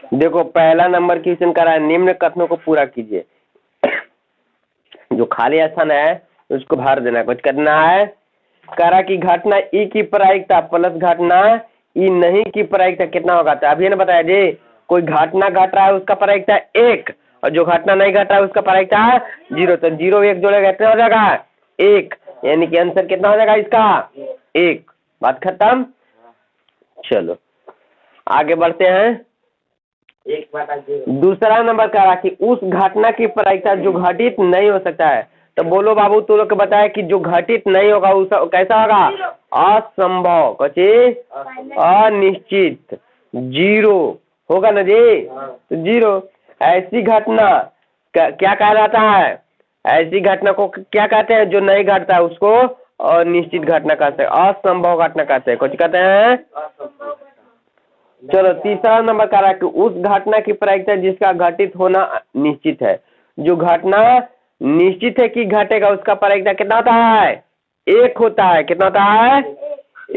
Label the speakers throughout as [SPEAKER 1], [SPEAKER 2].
[SPEAKER 1] देखो पहला number question करा है, निम्न कथनों को पूरा कीजिए। जो खाली स्थान है उसको भर देना, कुछ करना है। करा कि घटना ई की प्रायिकता प्लस घटना ई नहीं की प्रायिकता कितना होगा। तो अभी ने बताया जी, कोई घटना घट रहा है उसका प्रायिकता 1 और जो घटना नहीं घट रहा है उसका प्रायिकता 0। तो 0 1 जोड़ेगा कितना हो जाएगा 1, यानी कि आंसर कितना हो जाएगा इसका 1। बात खत्म। चलो आगे बढ़ते हैं। दूसरा नंबर करा कि उस घटना की प्रायिकता जो घटित नहीं हो सकता है। तो बोलो बाबू तू लोग बताया कि जो घटित नहीं होगा उसका कैसा होगा, असंभव, कची अनिश्चित, 0 होगा ना जी। तो 0 ऐसी घटना क्या कहा जाता है, ऐसी घटना को क्या कहते हैं जो नहीं घटता है उसको अनिश्चित घटना कहते हैं, असंभव घटना कहते हैं, कुछ कहते हैं। चलो तीसरा नंबर कह रहा है कि उस घटना की प्रायिकता जिसका घटित होना निश्चित है। जो घटना निश्चित है कि घटेगा उसका प्रायिकता कितना होता है 1 होता है। कितना होता है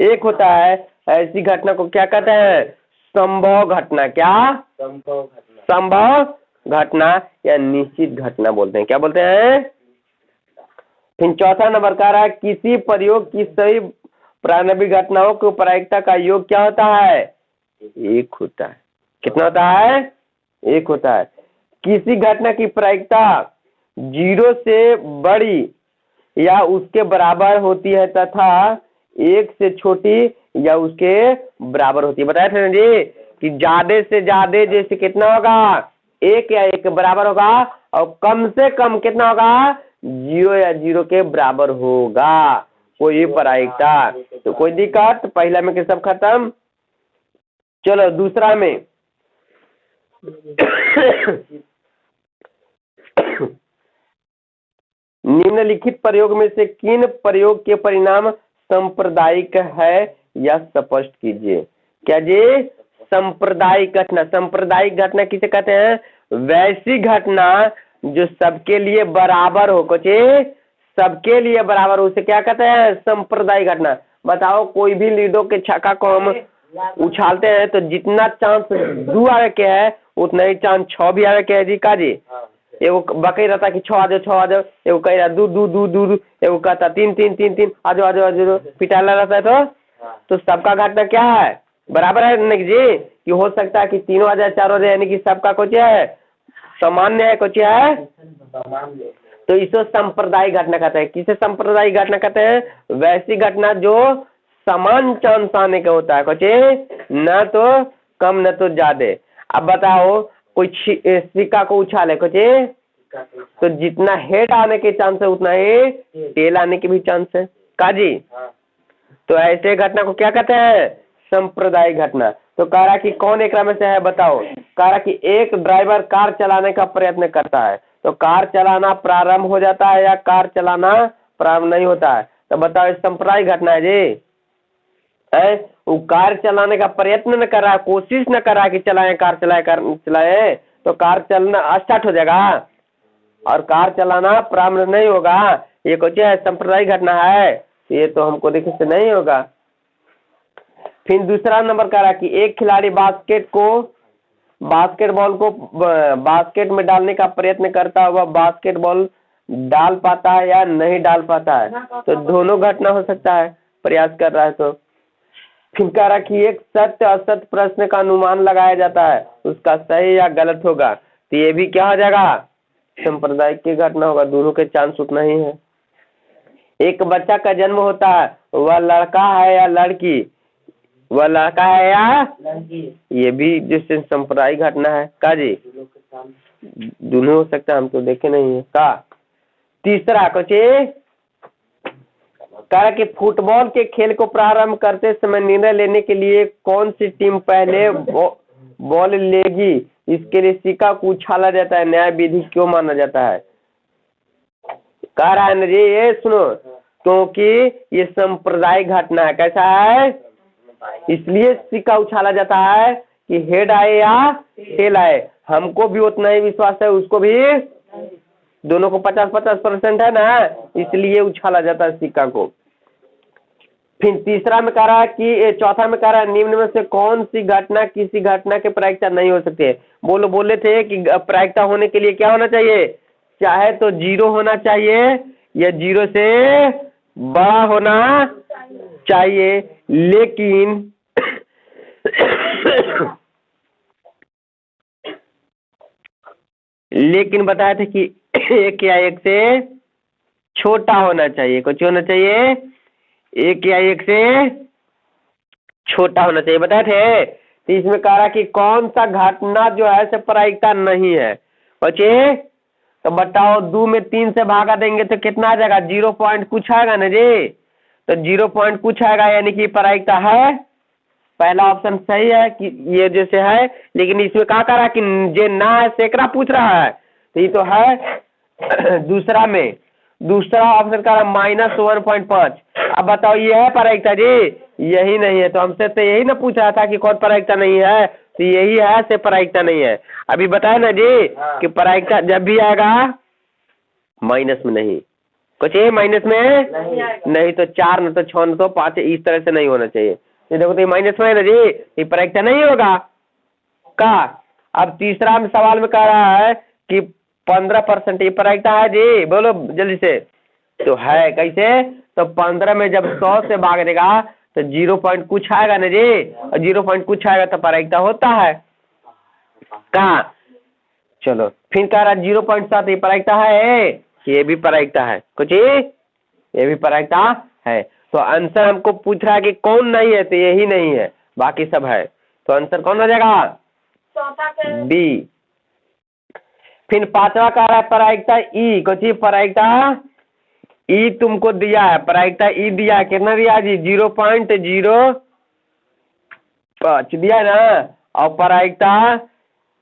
[SPEAKER 1] 1 होता है। ऐसी घटना को क्या कहते हैं, संभव घटना। क्या संभव घटना या निश्चित घटना बोलते हैं। क्या बोलते हैं। फिर चौथा नंबर कह रहा है किसी प्रयोग की सभी प्रारंभिक घटनाओं की प्रायिकता का योग क्या होता है 1 होता है। कितना होता है 1 होता है। किसी घटना की प्रायिकता 0 से बड़ी या उसके बराबर होती है तथा 1 से छोटी या उसके बराबर होती है। बताया था ना जी कि ज्यादा से ज्यादा जैसे कितना होगा 1 या 1 के बराबर होगा और कम से कम कितना होगा 0 या 0 के बराबर होगा कोई प्रायिकता। तो कोई दिक्कत, पहला में के सब खत्म। चलो दूसरा में निम्नलिखित प्रयोग में से किन प्रयोग के परिणाम सांप्रदायिक है या स्पष्ट कीजिए। क्या जी सांप्रदायिक घटना। सांप्रदायिक घटना किसे कहते हैं, वैसी घटना जो सबके लिए बराबर हो, कुछ सबके लिए बराबर, उसे क्या कहते हैं सांप्रदायिक घटना। बताओ कोई भी लीडो के छक्का को हम उछालते हैं तो जितना चांस 2 आने के है उतना ही चांस 6 भी आने के है जी। का जी एगो बकई रहता कि 6 आ जाओ, एगो कह रहा 2 एगो कहता 3 आ जाओ पिटाला रहता है। तो सबका घटना क्या है बराबर है नहीं जी, कि हो सकता है कि 3 आ जाए 4 आ जाए, यानी कि सबका कुछ है सामान्य है, कुछ है। तो इसे सांप्रदायिक घटना कहते हैं। किसे सांप्रदायिक घटना कहते हैं, वैसी घटना जो समान चांस आने का होता है, कुछ न तो कम न तो ज्यादा। अब बताओ कोई सिक्का को उछाले कुछ तो जितना हेड आने के चांस है उतना ही टेल आने के भी चांस है। काजी तो ऐसे घटना को क्या कहते हैं सांप्रदायिक घटना। तो कह रहा कि कौन एक में से है बताओ। कह रहा कि एक ड्राइवर कार चलाने का प्रयत्न करता है तो कार चलाना प्रारंभ हो जाता है या कार चलाना प्रारंभ नहीं होता है। तो बताओ सांप्रदायिक घटना है जी। वो कार चलाने का प्रयत्न न कर रहा है, कोशिश न कर रहा है कि चलाए कार चलाए तो कार चलना स्टार्ट हो जाएगा और कार चलाना प्रारंभ नहीं होगा। ये कुछ है सांप्रदायिक घटना है, ये तो हमको देखे से नहीं होगा। फिर दूसरा नंबर कह रहा कि एक खिलाड़ी बास्केटबॉल को बास्केट में डालने का प्रयत्न करता हुआ बास्केटबॉल डाल पाता है या नहीं डाल पाता है। तो दोनों घटना हो सकता है, प्रयास कर रहा है। तो फिर कह रहा कि एक सत्य असत्य प्रश्न का अनुमान लगाया जाता है, उसका सही या गलत होगा। तो ये भी क्या हो जाएगा सांप्रदायिक की घटना होगा, दोनों के चांस उतना ही है। एक बच्चा का जन्म होता है, वह लड़का है या लड़की, वह लड़का है या लड़की, ये भी जिससे सांप्रदायिक घटना है। का जी दोनों हो सकता है, हम तो देखे नहीं है। का तीसरा कुछ कहा कि फुटबॉल के खेल को प्रारंभ करते समय निर्णय लेने के लिए कौन सी टीम पहले बॉल लेगी, इसके लिए सिक्का को उछाला जाता है, न्याय विधि क्यों माना जाता है। कह रहा है ना जी ये सुनो, क्योंकि ये सांप्रदायिक घटना है। कैसा है, इसलिए सिक्का उछाला जाता है कि हेड आए या टेल आए। हमको भी उतना ही विश्वास है, उसको भी, दोनों को 50-50% है ना, इसलिए उछाला जाता है सिक्का को। फिर तीसरा में कह रहा है कि चौथा में कह रहा है निम्न में से कौन सी घटना किसी घटना के प्रायिकता नहीं हो सकती है। बोले थे कि प्रायिकता होने के लिए क्या होना चाहिए, चाहे तो 0 होना चाहिए या 0 से बड़ा होना चाहिए, लेकिन बताए थे कि 1 या 1 से छोटा होना चाहिए। कुछ होना चाहिए 1 या 1 से छोटा होना चाहिए, बताए थे। तो इसमें कह रहा कि कौन सा घटना जो है से प्रायिकता नहीं है। बच्चे तो बताओ 2 में 3 से भागा देंगे तो कितना आ जाएगा, 0 पॉइंट कुछ आएगा ना जी। तो 0 पॉइंट कुछ आएगा यानी कि प्रायिकता है। पहला ऑप्शन सही है कि ये जैसे है, लेकिन इसमें क्या कह रहा है कि जे ना है सेकड़ा पूछ रहा है, तो ये तो है दूसरा ऑप्शन का -1.5। अब बताओ ये है प्रायिकता जी, यही नहीं है। तो हमसे तो यही ना पूछ रहा था कि कौन प्रायिकता नहीं है, तो यही है से प्रायिकता नहीं है। अभी बताए ना जी कि प्रायिकता जब भी आएगा माइनस में नहीं, कुछ ये माइनस में नहीं तो 4 न तो 6 न तो 5 इस तरह से नहीं होना चाहिए। ये देखो तो ये माइनस में है ना जी, ये प्रायिकता नहीं होगा का। अब तीसरा में सवाल में कह रहा है कि 15% ये प्रायिकता है जी, बोलो जल्दी से। तो है कैसे, तो 15 में जब 100 से भाग देगा तो 0 पॉइंट कुछ आएगा ना जी, और 0 पॉइंट कुछ आएगा तो प्रायिकता होता है कहाँ। चलो फिर कह रहा 0.7 ये प्रायिकता है, ये भी प्रायिकता है, कुछ ये भी प्रायिकता है। तो आंसर हमको पूछ रहा है कि कौन नहीं है, तो यही नहीं है, बाकी सब है। तो आंसर कौन हो जाएगा, बी। फिर पांचवा कह रहा है प्रायिकता ई, कुछ प्रायिकता ई तुमको दिया है, प्रायिकता ई दिया है, कितना दिया जी, 0.05 दिया ना। और प्रायिकता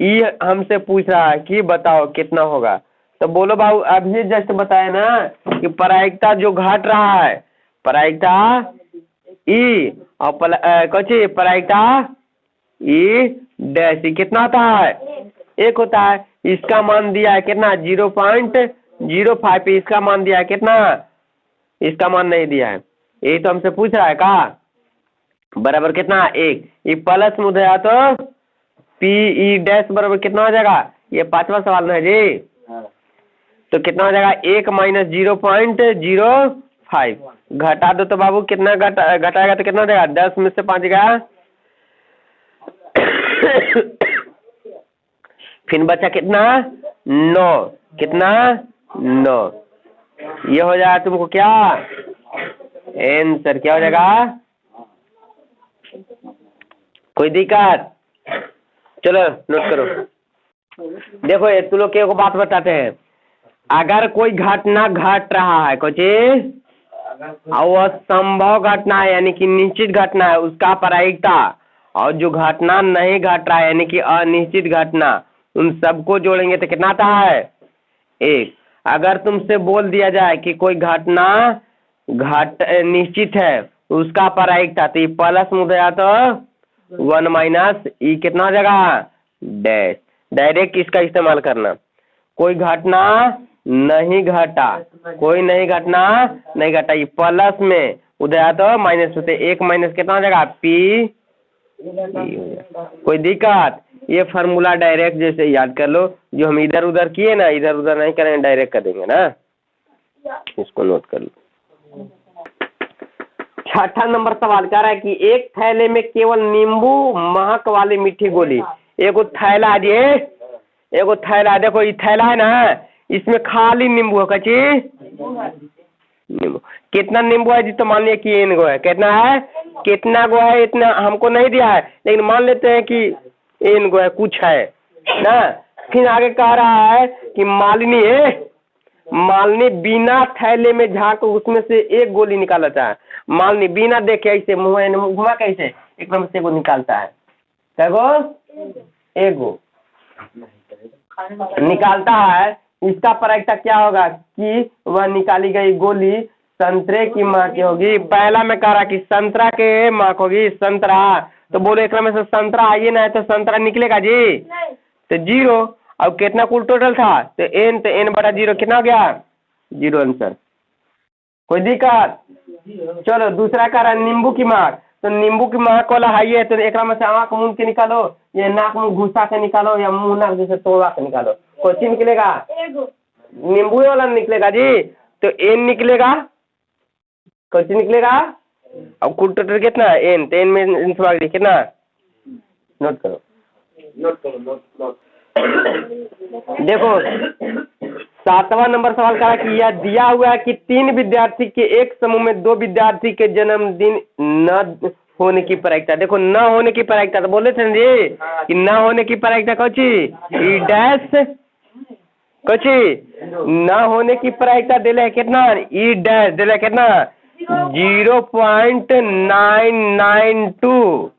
[SPEAKER 1] ई हमसे पूछ रहा है कि बताओ कितना होगा। तो बोलो बाबू अभी जस्ट बताया ना कि प्रायिकता जो घट रहा है प्रायिकता ई और कुछ प्रायिकता ई डैश कितना होता है, 1 होता है। इसका मान दिया है कितना, 0.05। इसका मान दिया है कितना, इसका मान नहीं दिया है, यही तो हमसे पूछ रहा है का बराबर कितना 1। ये प्लस में उधर तो पी ई डैश बराबर कितना हो जाएगा, ये पांचवा सवाल में है जी। तो कितना हो जाएगा 1 - 0.05 घटा दो तो बाबू कितना घटाएगा तो कितना हो जाएगा, 10 में से 5 गया फिर बचा कितना 9, कितना 9। ये हो जाएगा तुमको क्या आंसर, क्या हो जाएगा, कोई दिक्कत। चलो नोट करो। देखो ये तुम लोग के को बात बताते हैं, अगर कोई घटना घट रहा है कुछ और वह संभव घटना है यानी कि निश्चित घटना है उसका प्रायिकता, और जो घटना नहीं घट रहा है यानी कि अनिश्चित घटना, उन सबको जोड़ेंगे तो कितना आता है 1। अगर तुमसे बोल दिया जाए कि कोई घटना निश्चित है उसका प्रायिकता, तो ये प्लस में उधर तो 1 माइनस ई कितना हो जाएगा डैश। डायरेक्ट इसका इस्तेमाल करना, कोई घटना नहीं घटा, कोई नहीं घटना नहीं घटा, ये प्लस में उधर तो माइनस होते 1 माइनस कितना हो जाएगा पी। कोई दिक्कत, ये फार्मूला डायरेक्ट जैसे याद कर लो, जो हम इधर उधर किए ना इधर उधर नहीं करेंगे, डायरेक्ट कर देंगे ना, इसको नोट कर लो। छठा नंबर सवाल कह रहा है कि एक थैले में केवल नींबू महक वाली मीठी गोली, एगो थैला जी, एगो थैला, देखो ये थैला है ना, इसमें खाली नींबू है, कची नींबू, कितना नींबू है जी, तो मान लिया कि एन गो है, कितना है, कितना गो है इतना हमको नहीं दिया है, लेकिन मान लेते हैं कि एन गो है, कुछ है ना। फिर आगे कह रहा है कि मालिनी है, मालिनी बिना थैले में झाँक उसमें से एक गोली निकालता है। मालिनी बिना देखे ऐसे मुँह घुमा कैसे एकदम से वो निकालता है, क्या गो एगो निकालता है। इसका प्रायिकता क्या होगा कि वह निकाली गई गोली संतरे की मार्क होगी। पहला में कह रहा कि संतरा के मार्क होगी, संतरा, तो बोलो एक में से संतरा आइए ना है तो संतरा निकलेगा जी, तो 0। अब कितना कुल टोटल था, तो n बटा 0 कितना हो गया 0 आंसर। कोई दिक्कत, चलो दूसरा कह रहा है नींबू की महक। तो नींबू की महक वाला हाई है तो एक में से आँख मूंद के निकालो, ये नाक में घुसा के निकालो, या मुंह नाक जैसे तोड़ा के निकालो। कौन सी निकलेगा? नींबू वाला निकलेगा जी। तो एन निकलेगा। कौन सी निकलेगा? अब कुल टोटल कितना है? एन। तो एन में कितना? नोट करो, नोट करो, नोट। देखो 7वां नंबर सवाल कहा कि यह दिया हुआ है कि 3 विद्यार्थी के एक समूह में 2 विद्यार्थी के जन्मदिन न होने की प्रायिकता। देखो न होने की प्रायिकता तो बोले थे जी कि न होने की प्रायिकता कौची ई डैश कौची न होने की प्रायिकता दिले कितना? ई डैश दिले कितना? 0.992।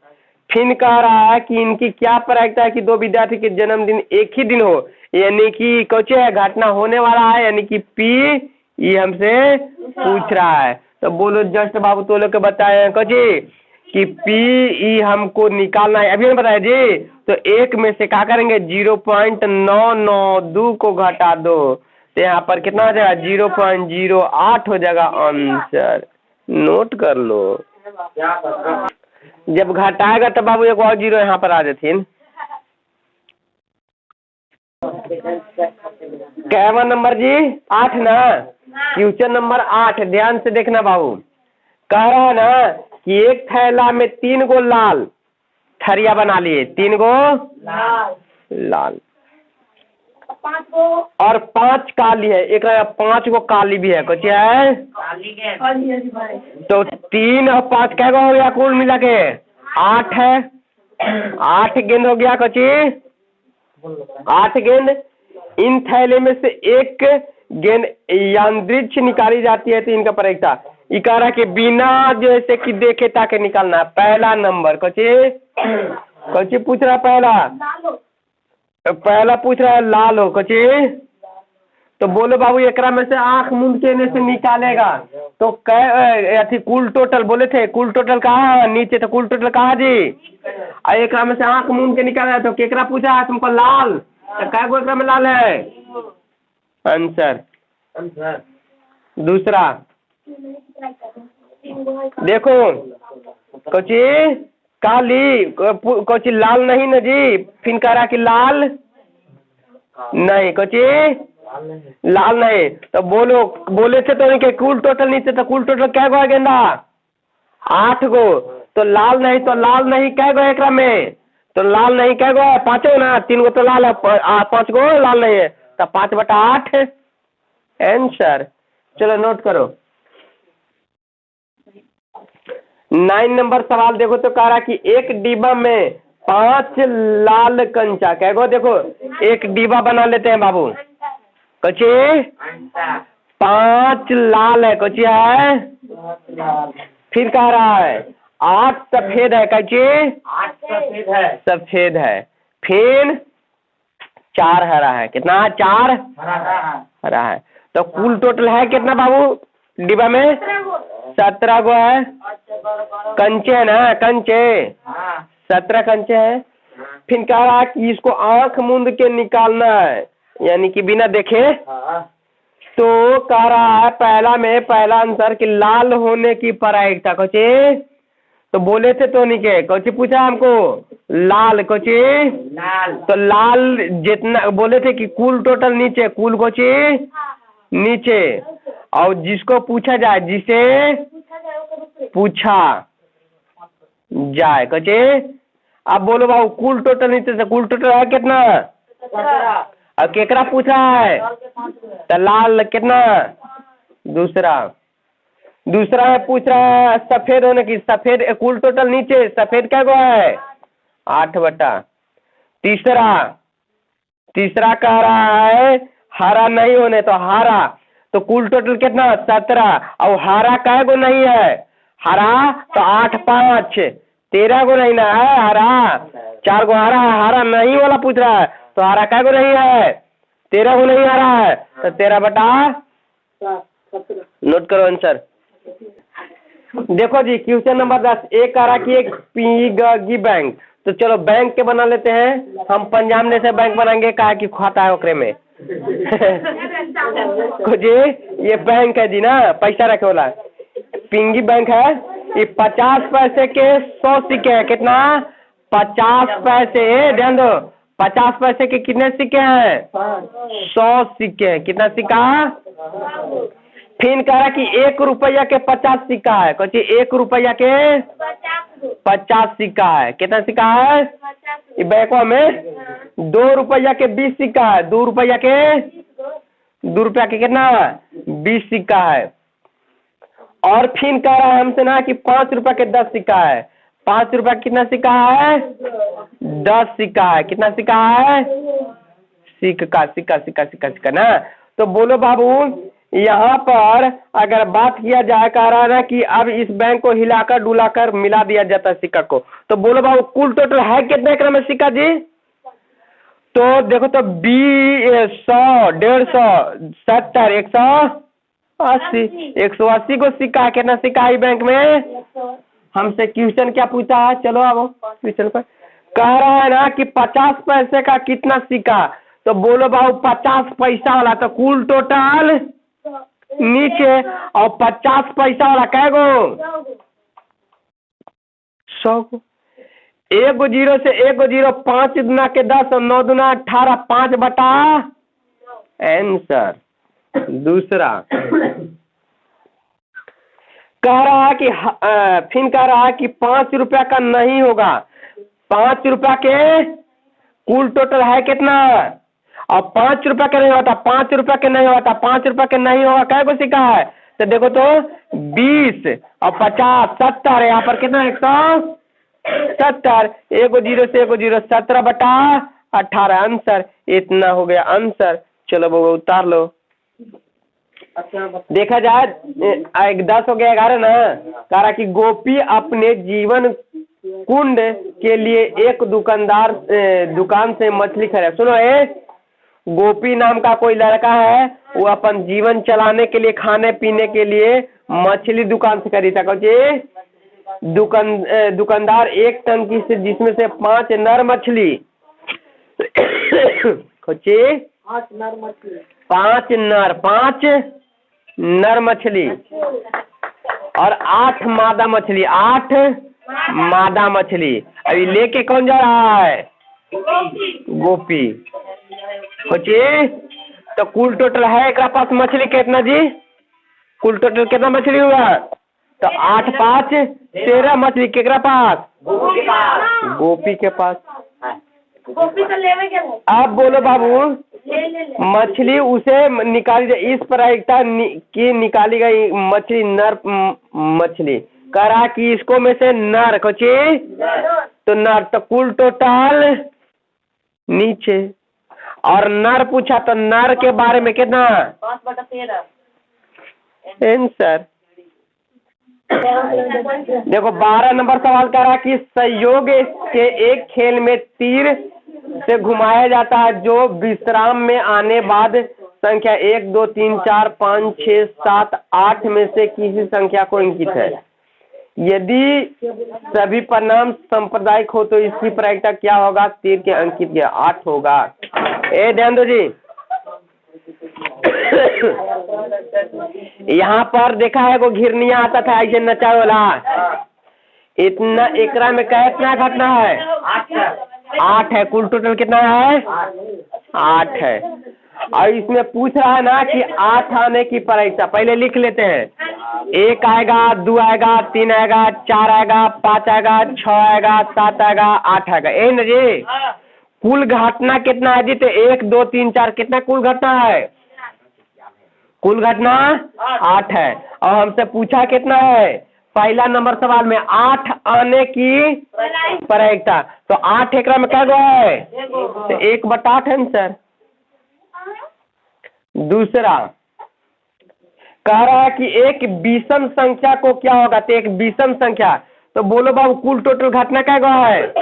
[SPEAKER 1] फिर कह रहा है कि इनकी क्या प्रायिकता है कि 2 विद्यार्थी के जन्मदिन एक ही दिन हो, यानी कि कौचे है घटना होने वाला है, यानी कि पी ये हमसे पूछ रहा है। तो बोलो जस्ट बाबू तो लोग के बताए कौची कि पी ई हमको निकालना है, अभी बताया जी। तो एक में से क्या करेंगे? 0.992 को घटा दो तो यहाँ पर कितना हो जाएगा? 0.08 हो जाएगा आंसर। नोट कर लो। जब घटाएगा तो बाबू एक और 0 यहाँ पर आ जाती। कैवा नंबर जी? 8 ना। क्वेश्चन नंबर 8 ध्यान से देखना बाबू। कह रहा है ना कि एक थैला में 3 गो लाल थरिया बना लिए, 3 गो लाल और 5 काली है, एक 5 गो काली भी है। कुछ है तो 3 और 5 क्या हो गया? कुल मिला के 8 है। 8 गेंद हो गया। कची 8 गेंद। इन थैले में से एक गेंद यांत्रिक निकाली जाती है तो इनका परीक्षा इकारा के बिना जैसे कि देखे ताके निकालना। पहला नंबर कची पूछ रहा? पहला पूछ रहा है लाल हो। कची तो बोलो बाबू एकरा में से आंख मूंद के से निकालेगा तो कै कुल टोटल बोले थे, कुल टोटल कहाँ है? नीचे। तो कुल टोटल कहाँ जी? एकरा में से आंख मूंद के निकाला तो केकरा पूछा है तुमको? लाल। तो कै गो एकरा में लाल है? आंसर। दूसरा देखो कोची काली कोची लाल नहीं ना जी। फिर कह रहा कि लाल नहीं, कोची लाल नहीं। तो बोलो बोले थे तो इनके कुल टोटल नीचे। तो कुल टोटल क्या गो है गेंदा? 8 गो। तो लाल नहीं क्या गो है एकरा में? तो लाल नहीं क्या गो है? 5 ना। 3 गो तो लाल है, 5 गो लाल नहीं है। तो 5/8 आंसर। चलो नोट करो। 9 नंबर सवाल देखो तो कह रहा कि एक डिब्बा में 5 लाल कंचा। क्या गो? देखो एक डिब्बा बना लेते हैं बाबू। कची 5 लाल है। कची है? फिर कह रहा है 8 सफेद है। कची 8 सफेद है। फिर 4 हरा है। कितना? 4 हरा है। तो कुल टोटल है कितना बाबू डिब्बा में? 17 गो है। कंचे है ना? कंचे 17 कंचे हैं। फिर कह रहा है कि इसको आंख मूंद के निकालना है, यानी कि बिना देखे। तो कह रहा है पहला आंसर कि लाल होने की प्रायिकता। कौची तो बोले थे तो नहीं के कौची पूछा हमको? लाल। कौची लाल। तो लाल जितना बोले थे कि कुल टोटल नीचे, कुल कौची नीचे। और जिसको पूछा जाए, जिसे पूछा जाए कौची। अब बोलो बाबू कुल टोटल नीचे से कुल टोटल है कितना? और केकरा पूछा है? तो लाल कितना? दूसरा है पूछ रहा है सफेद होने की। सफेद कुल टोटल नीचे सफेद क्या गो है? 8/। तीसरा कह रहा है हरा नहीं होने। तो हरा तो कुल टोटल कितना? 17। और हरा क्या गो नहीं है? हरा तो 8/5 13 गो नहीं ना है हरा। 4 गो हरा है। हरा नहीं वाला पूछ रहा है। तो हरा क्या गो नहीं है? 13 गो नहीं हरा है। तो 13/7। नोट करो आंसर। देखो जी क्वेश्चन नंबर 10 एक कह रहा कि एक पिगी बैंक। तो चलो बैंक के बना लेते हैं। हम पंजाब ने से बैंक बनाएंगे कहा कि खाता है ओकरे में। जी ये बैंक है जी ना, पैसा रखे वाला। पिंगी बैंक है, ये 50 पैसे के 100 सिक्के हैं। कितना? 50 पैसे, ध्यान दो, 50 पैसे के कितने सिक्के हैं? 100 सिक्के हैं। कितना सिक्का? फिर कह रहा कि 1 रुपया के 50 सिक्का है। कौन 1 रुपया के 50 सिक्का है। कितना सिक्का है? ये बैंकों में 2 रुपया के 20 सिक्का है। 2 रुपया के 2 रुपया के कितना? 20 सिक्का है। और फिर कह रहा है हमसे ना कि 5 रुपया के 10 सिक्का है। 5 रुपया कितना सिक्का है? 10 सिक्का है। कितना सिक्का है? सिक्का सिक्का सिक्का सिक्का सिक्का ना। तो बोलो बाबू, यहाँ पर अगर बात किया जाए, कह रहा है ना कि अब इस बैंक को हिलाकर डुलाकर मिला दिया जाता है सिक्का को। तो बोलो बाबू, कुल टोटल है कितने एकड़ में सिक्का जी? तो देखो तो 20, 100, 150, 70, 180, 180 को सिक्का है। कितना सिक्का है बैंक में? हमसे क्वेश्चन क्या पूछा है? चलो अब क्वेश्चन पर कह रहा है ना कि 50 पैसे का कितना सिक्का। तो बोलो बाबू 50 पैसा वाला, तो कुल टोटल नीचे, और 50 पैसा वाला कै गो? 100 को। 1 0 से 1 0, 5 दूना के 10 और 9 दूना 18, 5 बटा आंसर। दूसरा कह रहा है कि फिर कह रहा है कि 5 रुपया का नहीं होगा। 5 रुपया के कुल टोटल है कितना? और 5 रुपया के नहीं होता, 5 रुपया के नहीं होता, 5 रुपया के नहीं होगा। कै को सिक्का है? तो देखो तो 20 और 50, 70, यहाँ पर कितना? 170। 1 0 से 1 0, 17 बटा 18 आंसर। इतना हो गया आंसर। चलो वो उतार लो। देखा जाए 10 हो गया 11 ना। कह रहा कि गोपी अपने जीवन कुंड के लिए एक दुकान से मछली खरीदा। सुनो, गोपी नाम का कोई लड़का है, वो अपन जीवन चलाने के लिए, खाने पीने के लिए मछली दुकान से खरीदा। कौन? दुकानदार एक टंकी से, जिसमें से 5 नर मछली 5 नर मछली और 8 मादा मछली, 8 मादा मछली। अभी लेके कौन जा रहा है? गोपी। सोचिए, तो कुल टोटल है एक पास मछली कितना जी? कुल टोटल कितना मछली हुआ? तो 8 5 13 मछली केकरा पास? गोपी के पास।
[SPEAKER 2] गोपी तो लेवे के है।
[SPEAKER 1] अब बोलो बाबू, मछली उसे निकाली जाए, इस प्रायिकता की निकाली गई मछली नर मछली। कह रहा कि इसको में से नर कोची, तो नर, तो कुल टोटल नीचे। और नर पूछा तो नर के बारे में कितना?
[SPEAKER 2] 5/13
[SPEAKER 1] आंसर। देखो 12 नंबर सवाल कह रहा कि सहयोग के एक खेल में तीर से घुमाया जाता है, जो विश्राम में आने बाद संख्या 1 2 3 4 5 6 7 8 में से किसी संख्या को इंगित है। यदि सभी परिणाम सांप्रदायिक हो तो इसकी प्रायिकता क्या होगा? तीर के अंकित के 8 होगा। ध्यान दो जी। यहाँ पर देखा है वो घिरनिया आता था ऐसे नचा वाला। इतना एकरा में कितना घटना है? 8 है। कुल टोटल कितना है? 8 है। और इसमें पूछ रहा है ना कि 8 आने की प्रायिकता। पहले लिख लेते हैं। 1 आएगा, 2 आएगा, 3 आएगा, 4 आएगा, 5 आएगा, 6 आएगा, 7 आएगा, 8 आएगा। ए न जी, कुल घटना कितना है जी? तो 1 2 3 4 कितना कुल घटना है? कुल घटना 8 है। और हमसे पूछा कितना है? पहला नंबर सवाल में 8 आने की प्रायिकता। तो 8 एकरा में क्या गो है? तो 1/8 है सर। दूसरा कह रहा है कि एक विषम संख्या को क्या होगा? तो एक विषम संख्या, तो बोलो बाबू कुल टोटल घटना क्या गो है?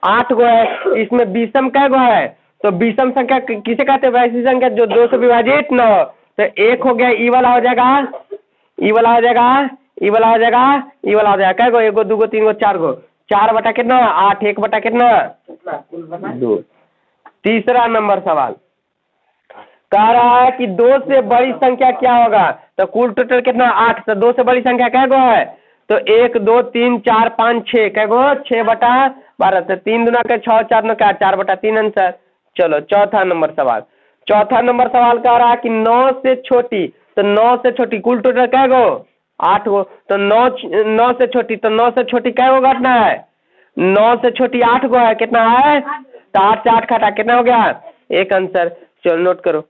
[SPEAKER 1] 8 गो है। इसमें विषम क्या गो है? तो विषम संख्या किसे कहते हैं? वैसी संख्या जो 2 से विभाजित न हो। तो 1 हो गया, ई वाला हो जाएगा, ई वाला हो जाएगा, ई वाला हो जाएगा, ई वाला हो जाएगा। क्या गो? 1 गो 2 गो 3 गो 4 गो। 4 बटा कितना? 8। 1 बटा कितना? 2। तीसरा नंबर सवाल कह रहा है कि 2 से बड़ी संख्या क्या होगा? तो कुल टोटल कितना 8। तो 2 से बड़ी संख्या कै गो है? तो 1 2 3 4 5 6 कै गो? 6/12। तो 3 दूना के 6 4 9 क्या 4/3 आंसर। चलो चौथा नंबर सवाल। चौथा नंबर सवाल कह रहा है कि 9 से छोटी, तो 9 से छोटी कुल टोटल कै गो? 8 गो। तो 9 से छोटी, तो 9 से छोटी कै गो घटना है? 9 से छोटी 8 गो है। कितना है? तो 8 से 8 घटा कितना हो गया? 1 आंसर। चलो नोट करो।